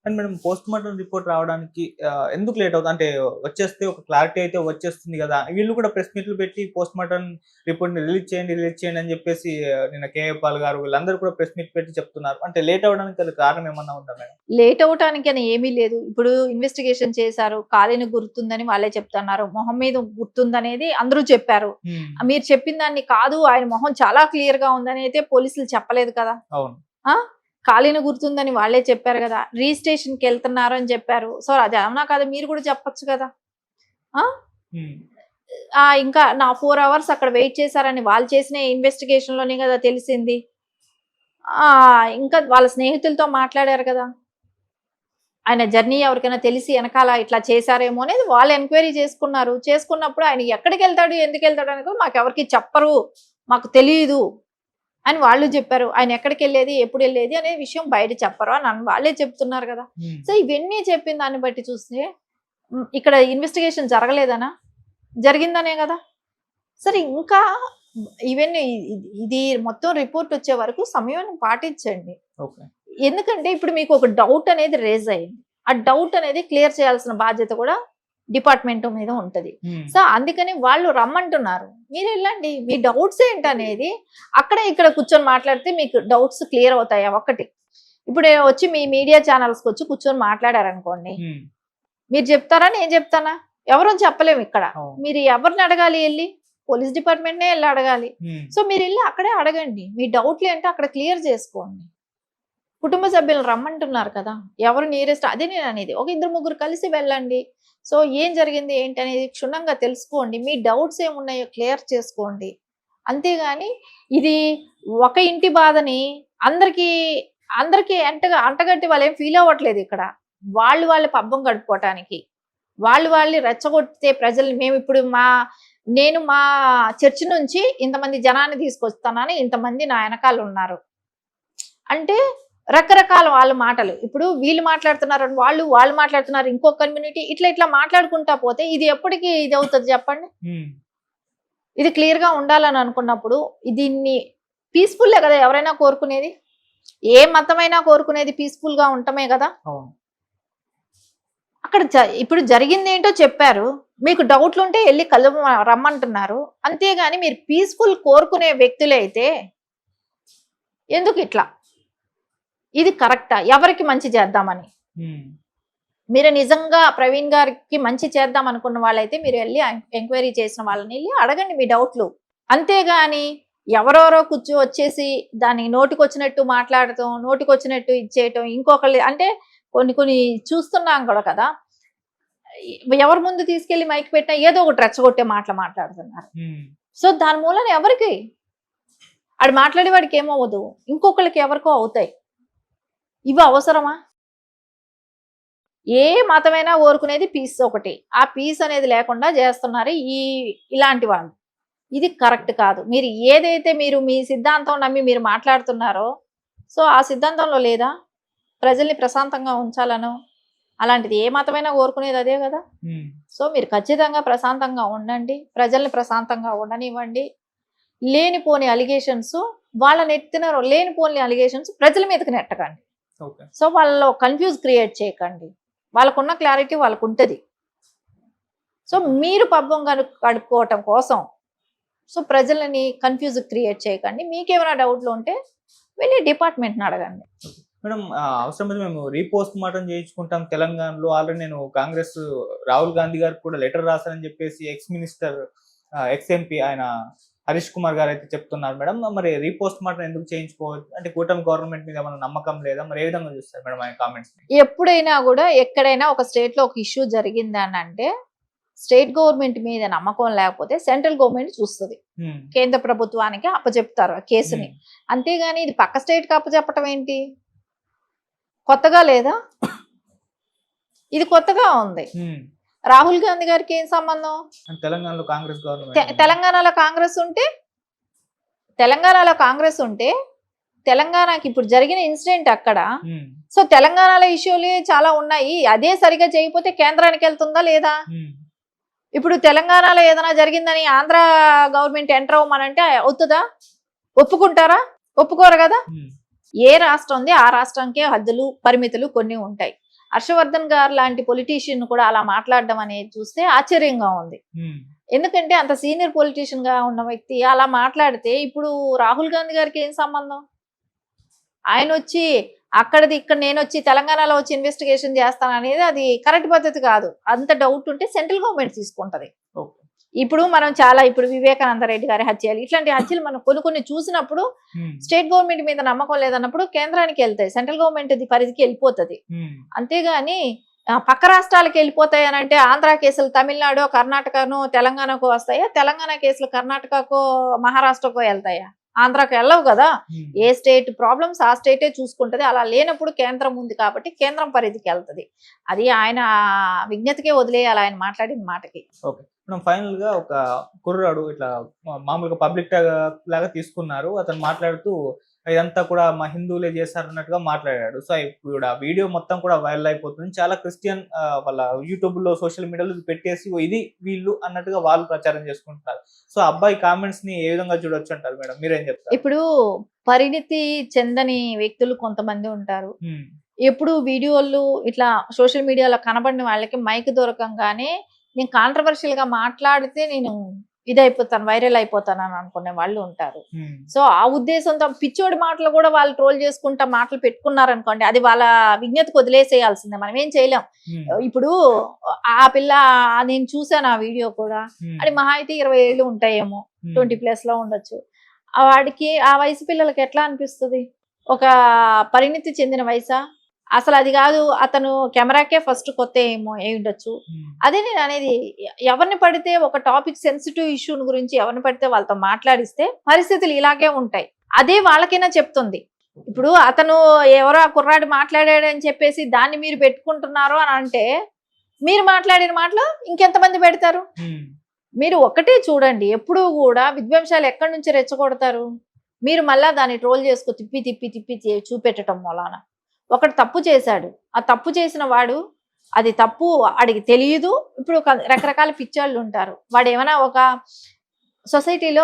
And madam post mortem report రావడానికి ఎందుకు late అవుతుంది? అంటే వచ్చేస్తే ఒక క్లారిటీ అయితే వచ్చేస్తుంది గదా! వీళ్ళు కూడా ప్రెస్ మీట్‌లు పెట్టి పోస్ట్ మార్టం రిపోర్ట్‌ని రిలీజ్ చేయండి అని చెప్పేసి నిన్న కేఏ పాల్ గారు వీళ్ళందరూ కూడా ప్రెస్ మీట్ పెట్టి చెప్తున్నారు. అంటే లేట్ అవ్వడానికి గల కారణం ఏమన్నా ఉందా మేడం? లేట్ అవ్వటానికని ఏమీ లేదు. ఇప్పుడు ఇన్వెస్టిగేషన్ చేశారు. కాలిన గుర్తుందని వాళ్ళే చెప్తున్నారు. మొహం మీద గుర్తుందనేది అందరూ చెప్పారు. హ్మ్. మీరు చెప్పిన దాన్ని కాదు ఆయన మొహం చాలా క్లియర్‌గా ఉందని అయితే పోలీసులు చెప్పలేదు కదా! అవును. ఆ! కాలిన గుర్తుందని వాళ్ళే చెప్పారు గదా! రిజిస్ట్రేషన్‌కెళ్తున్నారు అని చెప్పారు. సో, అది అవునా కాదా మీరు కూడా చెప్పొచ్చు కదా! ఆ! హ్మ్. ఇంకా నా 4 అవర్స్ అక్కడ వెయిట్ చేశారని వాళ్ళు చేసిన ఇన్వెస్టిగేషన్‌లోనే గదా తెలిసింది. ఇంకా వాళ్ళ స్నేహితులతో మాట్లాడారు కదా! ఆయన జర్నీ ఎవరికైనా తెలిసి ఎనకాల ఇట్లా చేశారేమో అనేది వాళ్ళు ఎంక్వైరీ చేసుకున్నారు. చేసుకున్నప్పుడు ఆయన ఎక్కడికెళ్తాడు, ఎందుకెళ్తాడు అనేది కూడా మాకెవరికీ చెప్పరు. మాకు తెలీదు అని వాళ్ళు చెప్పారు. ఆయన ఎక్కడికెళ్ళేది, ఎప్పుడెళ్ళేది అనే విషయం బయట చెప్పరు అని వాళ్ళే చెప్తున్నారు కదా! హ్మ్. సో, ఇవన్నీ చెప్పిన దాన్ని బట్టి చూస్తే ఇక్కడ ఇన్వెస్టిగేషన్ జరగలేదనా? జరిగిందనే కదా! సరే ఇంకా ఇవన్నీ ఇది మొత్తం రిపోర్ట్ వచ్చే వరకు సమయం పాటించండి. ఓకే. ఎందుకంటే ఇప్పుడు మీకు ఒక డౌట్ అనేది రేజ్ అయింది. ఆ డౌట్ అనేది క్లియర్ చేయాల్సిన బాధ్యత కూడా డిపార్ట్‌మెంట్ మీద ఉంటది. హ్మ్. సో, అందుకని వాళ్ళు రమ్మంటున్నారు. మీరెళ్ళండి. మీ డౌట్స్ ఏంటనేది అక్కడ ఇక్కడ కూర్చొని మాట్లాడితే మీకు డౌట్స్ క్లియర్ అవుతాయా? ఒక్కటి. ఇప్పుడు వచ్చి మీ మీడియా ఛానల్స్‌కొచ్చి కూర్చొని మాట్లాడారనుకోండి. హ్మ్. మీరు చెప్తారా? నేను చెప్తానా? ఎవరం చెప్పలేము ఇక్కడ. అవును. మీరు ఎవరిని అడగాలి ఎళ్లి? పోలీస్ డిపార్ట్‌మెంట్‌నే ఎళ్లి అడగాలి. హ్మ్. సో, మీరెళ్లి అక్కడే అడగండి. మీ డౌట్‌లేంటో అక్కడ క్లియర్ చేసుకోండి. కుటుంబ సభ్యులను రమ్మంటున్నారు కదా! ఎవరు నియరెస్ట్ అదే నేననేది. ఒక ఇద్దరు ముగ్గురు కలిసి వెళ్ళండి. సో, ఏం జరిగింది ఏంటనేది క్షుణ్ణంగా తెలుసుకోండి. మీ డౌట్స్ ఏమున్నాయో క్లియర్ చేసుకోండి. అంతేగాని ఇది ఒక ఇంటి బాధని అందరికీ, అందరికీ అంటగట్టి వాళ్ళేం ఫీల్ అవ్వట్లేదిక్కడ. వాళ్ళు వాళ్ళ పబ్బం గడుపుకోవటానికి. వాళ్ళు వాళ్ళని రెచ్చగొట్టితే ప్రజల్ని నేను మా చర్చి నుంచి ఇంతమంది జనాన్ని తీసుకొస్తానని ఇంతమంది నా ఎనకాలున్నారు. అంటే రకరకాల వాళ్ళ మాటలు. ఇప్పుడు వీళ్ళు మాట్లాడుతున్నారు, వాళ్ళు మాట్లాడుతున్నారు, ఇంకో కమ్యూనిటీ ఇట్లా మాట్లాడుకుంటా పోతే ఇది ఎప్పటికి ఇదవుతది చెప్పండి? హ్మ్. ఇది క్లియర్‌గా ఉండాలని అనుకున్నప్పుడు దీన్ని పీస్‌ఫుల్లే కదా ఎవరైనా కోరుకునేది. ఏ మతమైనా కోరుకునేది పీస్‌ఫుల్‌గా ఉండటమే గదా! అవును. అక్కడ ఇప్పుడు జరిగిందేంటో చెప్పారు. మీకు డౌట్‌లుంటే ఎళ్లి రమ్మంటున్నారు. అంతేగాని మీరు పీస్‌ఫుల్ కోరుకునే వ్యక్తులైతే ఎందుకిట్లా? ఇది కరెక్టా? ఎవరికి మంచి చేద్దామని? హ్మ్. మీరు నిజంగా ప్రవీణ్ గారికి మంచి చేద్దాం అనుకున్న వాళ్ళైతే మీరు ఎళ్లి ఎంక్వైరీ చేసిన వాళ్ళని ఎళ్లి అడగండి మీ డౌట్‌లు. అంతేగాని ఎవరెవరో వచ్చేసి దాన్ని నోటికొచ్చినట్టు మాట్లాడటం, నోటికొచ్చినట్టు ఇచ్చేయటం, ఇంకొకళ్ళు అంటే కొన్ని కొన్ని చూస్తున్నాం కూడా కదా! ఎవరి ముందు తీసుకెళ్ళి మైక్ పెట్టినా ఏదో ఒకటి రెచ్చగొట్టే మాటలు మాట్లాడుతున్నారు. హ్మ్. సో, దాని మూలాన ఎవరికి? ఆడు మాట్లాడే వాడికి ఏమవ్వదు. ఇంకొకళ్ళకి ఎవరికో అవుతాయి. ఇవి అవసరమా? ఏ మతమైనా కోరుకునేది పీస్ ఒకటి. ఆ పీస్ అనేది లేకుండా చేస్తున్నారు ఇలాంటి వాళ్ళు. ఇది కరెక్ట్ కాదు. మీరు మీ సిద్ధాంతం నమ్మి మీరు మాట్లాడుతున్నారో, సో, ఆ సిద్ధాంతంలో లేదా? ప్రజల్ని ప్రశాంతంగా ఉంచాలనో, అలాంటిది ఏ మతమైనా కోరుకునేది అదే గదా! హ్మ్. సో, మీరు ఖచ్చితంగా ప్రశాంతంగా ఉండండి. ప్రజల్ని ప్రశాంతంగా ఉండనివ్వండి. లేనిపోని అలిగేషన్స్ లేనిపోని అలిగేషన్స్ ప్రజల మీదకి నెట్టకండి. ఓకే. సో, వాళ్ళలో కన్‌ఫ్యూజ్ క్రియేట్ చేయకండి. వాళ్ళకున్న క్లారిటీ వాళ్ళకుంటది. సో, మీరు పబ్బం గడుపుకోవటం కోసం సో, ప్రజలని కన్‌ఫ్యూజ్ క్రియేట్ చేయకండి. మీకేమైనా డౌట్‌లు ఉంటే వెళ్లి డిపార్ట్‌మెంట్‌ని అడగండి. మేడం అవసరమైతే మేము రీపోస్ట్ మార్టం చేయించుకుంటాం తెలంగాణలో. ఆల్రెడీ నేను కాంగ్రెస్ రాహుల్ గాంధీ గారికి కూడా లెటర్ రాసానని చెప్పేసి ఎక్స్ మినిస్టర్ ఎక్స్ ఎంపీ ఆయన హరీష్ కుమార్ గారైతే చెప్తున్నారు మేడం. మరి రీపోస్ట్ మార్టం ఎందుకు చేయించుకోవద్దు? అంటే కూటమి గవర్నమెంట్ మీద ఏమన్నా నమ్మకం లేదా? మరి ఏ విధంగా చూస్తారు మేడం ఆయన కామెంట్స్‌ని? ఎప్పుడైనా గూడా ఎక్కడైనా ఒక స్టేట్‌లో ఒక ఇష్యూ జరిగిందనంటే స్టేట్ గవర్నమెంట్ మీద నమ్మకం లేకపోతే సెంట్రల్ గవర్నమెంట్ చూస్తది. హ్మ్. కేంద్ర ప్రభుత్వానికి అప్పజెప్తారు ఆ కేసుని. హ్మ్. అంతేగాని ఇది పక్క స్టేట్‌కి అప్పజెప్పటం ఏంటి? కొత్తగా లేదా? ఇది కొత్తగా ఉంది. హ్మ్. రాహుల్ గాంధీ గారికి ఏం సంబంధం? తెలంగాణలో కాంగ్రెస్ గవర్నమెంట్ ఉంది. తెలంగాణలో కాంగ్రెస్ ఉంటే తెలంగాణలో కాంగ్రెస్ ఉంటే తెలంగాణకి ఇప్పుడు జరిగిన ఇన్సిడెంట్ అక్కడ. హ్మ్. సో, తెలంగాణలో ఇష్యూలే చాలా ఉన్నాయి. అదే సరిగ్గా చేయకపోతే కేంద్రానికి వెళ్తుందా లేదా? హ్మ్. ఇప్పుడు తెలంగాణలో ఏదైనా జరిగిందని ఆంధ్ర గవర్నమెంట్ ఎంటర్ అవ్వమనంటే అవుతదా? ఒప్పుకుంటారా? ఒప్పుకోరు గదా! హ్మ్. ఏ రాష్ట్రం ఉంది ఆ రాష్ట్రానికే హద్దులు, పరిమితులు కొన్ని ఉంటాయి. హర్షవర్ధన్ గారు లాంటి పొలిటీషియన్ కూడా అలా మాట్లాడడం అనేది చూస్తే ఆశ్చర్యంగా ఉంది. ఎందుకంటే అంత సీనియర్ పొలిటీషియన్ గా ఉన్న వ్యక్తి అలా మాట్లాడితే ఇప్పుడు రాహుల్ గాంధీ గారికి ఏం సంబంధం? ఆయన వచ్చి అక్కడది ఇక్కడ నేను వచ్చి తెలంగాణలో వచ్చి ఇన్వెస్టిగేషన్ చేస్తాను అనేది అది కరెక్ట్ పద్ధతి కాదు. అంత డౌట్ ఉంటే సెంట్రల్ గవర్నమెంట్ తీసుకుంటది. ఇప్పుడు మనం చాలా ఇప్పుడు వివేకానంద రెడ్డి గారి హత్యలు ఇట్లాంటి హత్యలు మనం కొన్ని చూసినప్పుడు స్టేట్ గవర్నమెంట్ మీద నమ్మకం లేదన్నప్పుడు కేంద్రానికి వెళ్తాయి, సెంట్రల్ గవర్నమెంట్ పరిధికి వెళ్ళిపోతుంది. అంతేగాని పక్క రాష్ట్రాలకు వెళ్ళిపోతాయి అని అంటే ఆంధ్ర కేసులు తమిళనాడు కర్ణాటకను తెలంగాణకు వస్తాయా, తెలంగాణ కేసులు కర్ణాటకకు మహారాష్ట్రకు వెళ్తాయా? ఆంధ్రాకు వెళ్ళవు కదా. ఏ స్టేట్ ప్రాబ్లమ్స్ ఆ స్టేటే చూసుకుంటది. అలా లేనప్పుడు కేంద్రం ఉంది కాబట్టి కేంద్రం పరిధికి వెళ్తది. అది ఆయన విజ్ఞతకే వదిలేయాలి ఆయన మాట్లాడిన మాటకి. ఓకే, మనం ఫైనల్ గా ఒక కుర్రాడు ఇట్లా మామూలుగా పబ్లిక్ లాగా తీసుకున్నారు. అతను మాట్లాడుతూ ఇదంతా కూడా మా హిందువులే చేశారు అన్నట్టుగా మాట్లాడాడు. సో ఇప్పుడు ఆ వీడియో మొత్తం కూడా వైరల్ అయిపోతుంది. చాలా క్రిస్టియన్ వాళ్ళ యూట్యూబ్ లో సోషల్ మీడియాలో పెట్టేసి ఇది వీళ్ళు అన్నట్టుగా వాళ్ళు ప్రచారం చేసుకుంటున్నారు. సో అబ్బాయి కామెంట్స్ ని ఏ విధంగా చూడొచ్చు అంటారు మేడం, మీరేం చెప్తారు? ఇప్పుడు పరిణితి చెందని వ్యక్తులు కొంతమంది ఉంటారు. ఎప్పుడు వీడియోలు ఇట్లా సోషల్ మీడియాలో కనబడిన వాళ్ళకి మైక్ దొరకంగానే నేను కాంట్రవర్షియల్ గా మాట్లాడితే నేను ఇదైపోతాను, వైరల్ అయిపోతాను అని అనుకునే వాళ్ళు ఉంటారు. సో ఆ ఉద్దేశంతో పిచ్చోడి మాటలు కూడా వాళ్ళు ట్రోల్ చేసుకుంటా మాటలు పెట్టుకున్నారు అనుకోండి, అది వాళ్ళ విజ్ఞతకు వదిలేసేయాల్సిందే, మనం ఏం చేయలేం. ఇప్పుడు ఆ పిల్ల నేను చూసాను ఆ వీడియో కూడా, అది మహా అయితే 20 ఏళ్ళు ఉంటాయేమో, 20+ లో ఉండొచ్చు. వాడికి ఆ వయసు పిల్లలకి ఎట్లా అనిపిస్తుంది? ఒక పరిణితి చెందిన వయసా? అసలు అది కాదు, అతను కెమెరాకే ఫస్ట్ కొత్త ఏమో అయి ఉండొచ్చు. అదే నేను అనేది, ఎవరిని పడితే ఒక టాపిక్ సెన్సిటివ్ ఇష్యూని గురించి ఎవరిని పడితే వాళ్ళతో మాట్లాడిస్తే పరిస్థితులు ఇలాగే ఉంటాయి. అదే వాళ్ళకైనా చెప్తుంది. ఇప్పుడు అతను ఎవరో ఆ కుర్రాడు మాట్లాడాడని చెప్పేసి దాన్ని మీరు పెట్టుకుంటున్నారు అని అంటే మీరు మాట్లాడిన మాటలు ఇంకెంతమంది పెడతారు? మీరు ఒకటే చూడండి, ఎప్పుడూ కూడా విధ్వంసాలు ఎక్కడి నుంచి రెచ్చగొడతారు? మీరు మళ్ళా దాన్ని ట్రోల్ చేసుకు తిప్పి తిప్పి తిప్పి చూపెట్టడం మూలాన. ఒకటి తప్పు చేశాడు, ఆ తప్పు చేసిన వాడు అది తప్పు వాడికి తెలియదు. ఇప్పుడు రకరకాల పిచ్చోళ్ళు ఉంటారు. వాడు ఏమైనా ఒక సొసైటీలో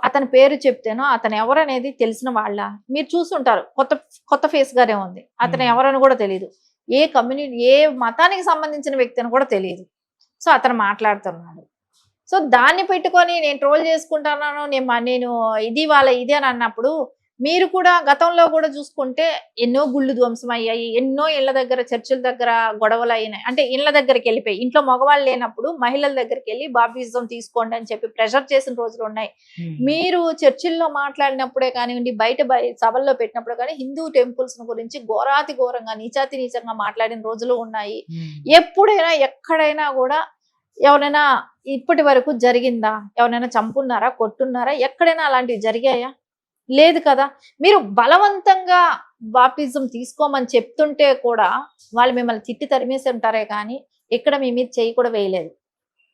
అతని పేరు చెప్తేనో అతను ఎవరనేది తెలిసిన వాళ్ళ మీరు చూస్తుంటారు, కొత్త ఫేస్ గానే ఉంది, అతను ఎవరని కూడా తెలియదు, ఏ కమ్యూనిటీ ఏ మతానికి సంబంధించిన వ్యక్తి అని కూడా తెలియదు. సో అతను మాట్లాడుతున్నాడు. సో దాన్ని పెట్టుకొని నేను ట్రోల్ చేసుకుంటున్నాను, నేను ఇది వాళ్ళ ఇది అని అన్నప్పుడు మీరు కూడా గతంలో కూడా చూసుకుంటే ఎన్నో గుళ్ళు ధ్వంసం అయ్యాయి, ఎన్నో ఇళ్ల దగ్గర చర్చిల దగ్గర గొడవలు అయినాయి. అంటే ఇళ్ల దగ్గరికి వెళ్ళిపోయి ఇంట్లో మగవాళ్ళు లేనప్పుడు మహిళల దగ్గరికి వెళ్ళి బాప్టిజం తీసుకోండి అని చెప్పి ప్రెషర్ చేసిన రోజులు ఉన్నాయి. మీరు చర్చిల్లో మాట్లాడినప్పుడే కానివ్వండి, బయట సభల్లో పెట్టినప్పుడు కానీ హిందూ టెంపుల్స్ గురించి ఘోరాతి ఘోరంగా నీచాతి నీచంగా మాట్లాడిన రోజులు ఉన్నాయి. ఎప్పుడైనా ఎక్కడైనా కూడా ఎవరైనా ఇప్పటి వరకు జరిగిందా? ఎవరైనా చంపున్నారా, కొట్టున్నారా? ఎక్కడైనా అలాంటివి జరిగాయా? లేదు కదా. మీరు బలవంతంగా బాప్టిజం తీసుకోమని చెప్తుంటే కూడా వాళ్ళు మిమ్మల్ని తిట్టి తరిమేసి ఉంటారే కానీ ఇక్కడ మీ మీద చెయ్యి కూడా వేయలేదు.